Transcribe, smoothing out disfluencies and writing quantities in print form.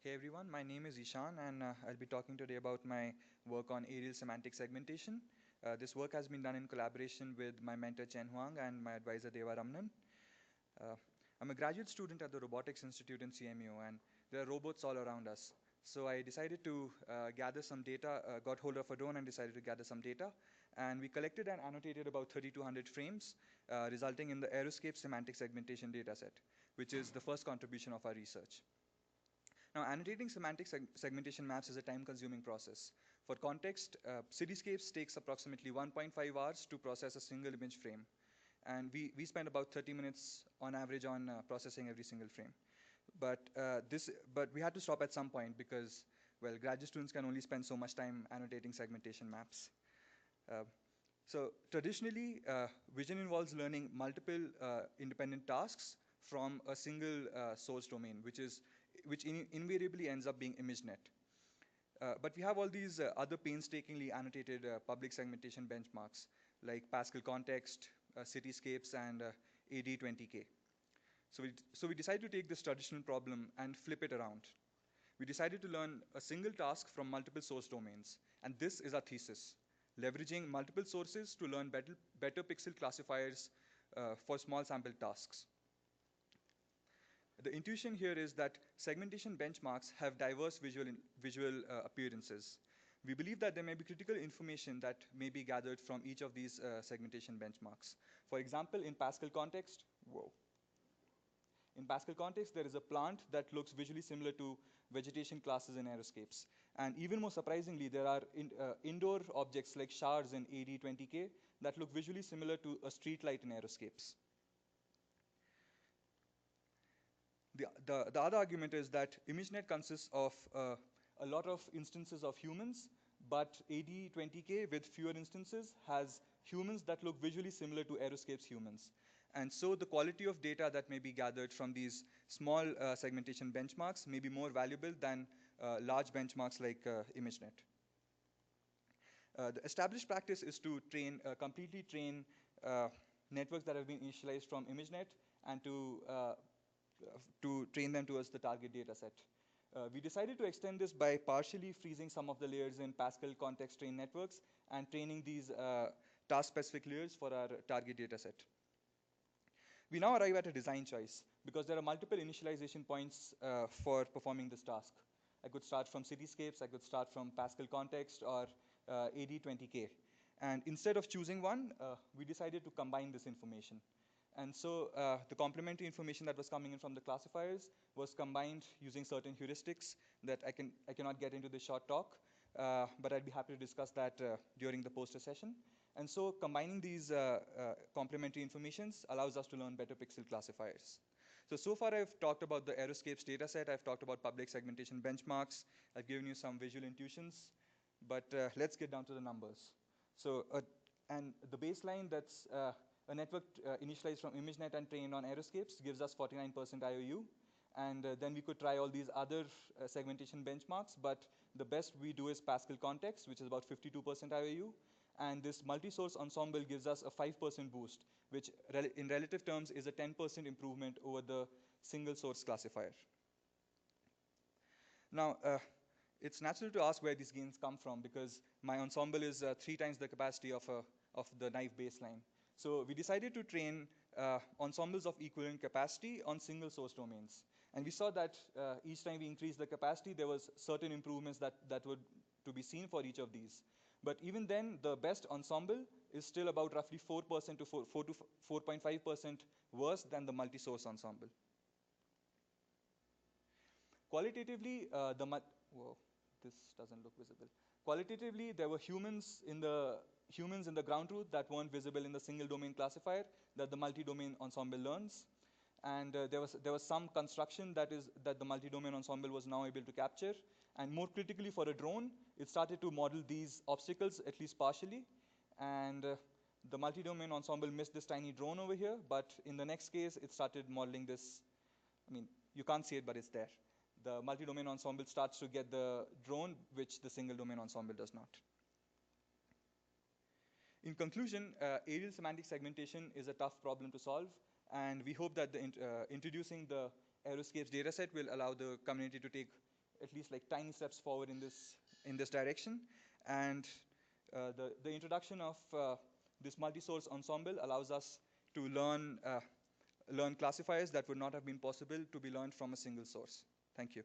Hey everyone, my name is Ishan and I'll be talking today about my work on aerial semantic segmentation. This work has been done in collaboration with my mentor Chen Huang and my advisor Deva Ramanan. Uh, I'm a graduate student at the Robotics Institute in CMU and there are robots all around us. So I decided to gather some data, got hold of a drone and decided to gather some data. And we collected and annotated about 3,200 frames, resulting in the AeroScapes semantic segmentation dataset, which is the first contribution of our research. Now, annotating semantic segmentation maps is a time-consuming process. For context, Cityscapes takes approximately 1.5 hours to process a single image frame. And we spend about 30 minutes on average on processing every single frame. But we had to stop at some point because, well, graduate students can only spend so much time annotating segmentation maps. So traditionally, vision involves learning multiple independent tasks from a single source domain, which invariably ends up being ImageNet. But we have all these other painstakingly annotated public segmentation benchmarks, like Pascal Context, Cityscapes, and AD20K. So we decided to take this traditional problem and flip it around. We decided to learn a single task from multiple source domains, and this is our thesis, leveraging multiple sources to learn better pixel classifiers for small sample tasks. The intuition here is that segmentation benchmarks have diverse visual appearances. We believe that there may be critical information that may be gathered from each of these segmentation benchmarks. For example, in Pascal context, in Pascal context, there is a plant that looks visually similar to vegetation classes in AeroScapes. And even more surprisingly, there are indoor objects like shards in AD20K that look visually similar to a street light in AeroScapes. The other argument is that ImageNet consists of a lot of instances of humans, but AD20K with fewer instances has humans that look visually similar to AeroScapes humans. And so the quality of data that may be gathered from these small segmentation benchmarks may be more valuable than large benchmarks like ImageNet. The established practice is to completely train networks that have been initialized from ImageNet and to train them towards the target data set. We decided to extend this by partially freezing some of the layers in Pascal context trained networks and training these task-specific layers for our target data set. We now arrive at a design choice because there are multiple initialization points for performing this task. I could start from Cityscapes, I could start from Pascal context or AD20K. And instead of choosing one, we decided to combine this information. And so the complementary information that was coming in from the classifiers was combined using certain heuristics that I cannot get into this short talk, but I'd be happy to discuss that during the poster session. And so combining these complementary informations allows us to learn better pixel classifiers. So far I've talked about the AeroScapes dataset, I've talked about public segmentation benchmarks, I've given you some visual intuitions, but let's get down to the numbers. And the baseline that's a network initialized from ImageNet and trained on AeroScapes gives us 49% IOU. And then we could try all these other segmentation benchmarks, but the best we do is Pascal context, which is about 52% IOU. And this multi-source ensemble gives us a 5% boost, which in relative terms is a 10% improvement over the single source classifier. Now, it's natural to ask where these gains come from, because my ensemble is 3 times the capacity of the naive baseline. So we decided to train ensembles of equivalent capacity on single source domains. And we saw that each time we increased the capacity, there was certain improvements that were to be seen for each of these. But even then, the best ensemble is still about roughly 4% to 4 to 4.5% worse than the multi-source ensemble. Qualitatively, whoa, this doesn't look visible. Qualitatively, there were humans in the ground truth that weren't visible in the single domain classifier that the multi-domain ensemble learns. And there was some construction that the multi-domain ensemble was now able to capture. And more critically for a drone, it started to model these obstacles, at least partially. And the multi-domain ensemble missed this tiny drone over here, but in the next case, it started modeling this. I mean, you can't see it, but it's there. The multi-domain ensemble starts to get the drone, which the single domain ensemble does not. In conclusion, aerial semantic segmentation is a tough problem to solve, and we hope that introducing the AeroScapes dataset will allow the community to take at least like tiny steps forward in this direction. And the introduction of this multi-source ensemble allows us to learn classifiers that would not have been possible to be learned from a single source. Thank you.